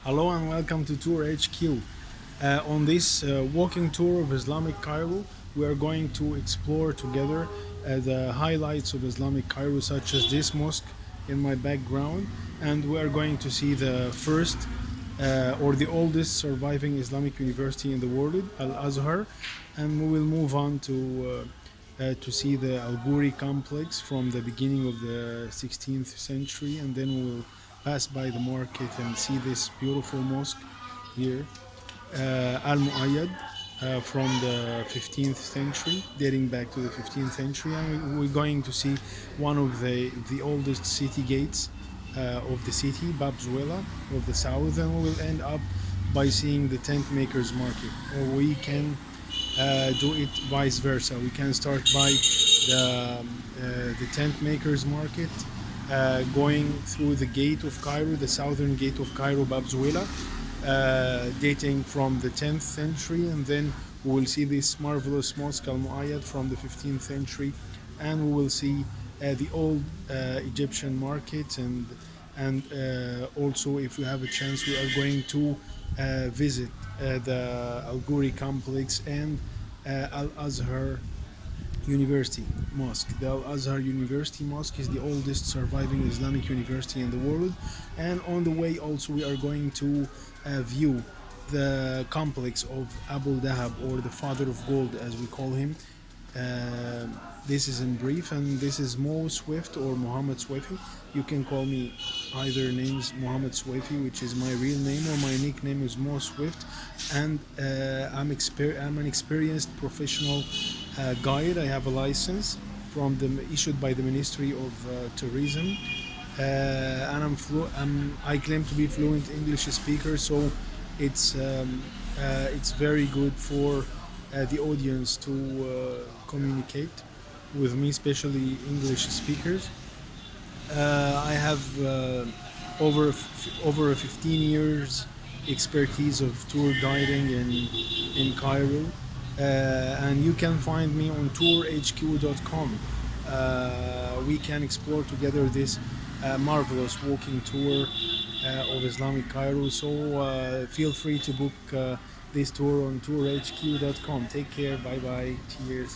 Hello and welcome to Tourhq. On this walking tour of Islamic Cairo, we are going to explore together the highlights of Islamic Cairo, such as this mosque in my background, and we are going to see the first or the oldest surviving Islamic university in the world, Al Azhar, and we will move on to see the Al Ghuri complex from the beginning of the 16th century, and then we will pass by the market and see this beautiful mosque here, Al Muayyad, from the 15th century, dating back to the 15th century, and we're going to see one of the oldest city gates of the city, Bab Zuela of the south, and we will end up by seeing the tent makers market, or we can do it vice versa. We can start by the tent makers market, going through the gate of Cairo, the southern gate of Cairo, Bab Zuela, dating from the 10th century, and then we will see this marvelous mosque Al Muayyad from the 15th century, and we will see the old Egyptian market, and also, if we have a chance, we are going to visit the Al Ghuri complex and Al Azhar University Mosque. The Al Azhar University Mosque is the oldest surviving Islamic university in the world, and on the way also we are going to view the complex of Abu Dahab, or the father of gold as we call him. Uh, this is in brief, and this is Mo Swift or Muhammad Swifi. You can call me either names Muhammad Swifi, which is my real name, or my nickname is Mo Swift. And I'm an experienced professional guide. I have a license issued by the Ministry of Tourism, and I claim to be fluent English speaker. So it's very good for the audience to communicate with me, especially English speakers. I have over 15 years expertise of tour guiding in Cairo, and you can find me on tourhq.com. We can explore together this marvelous walking tour of Islamic Cairo. So feel free to book this tour on tourhq.com. Take care. Bye bye. Cheers.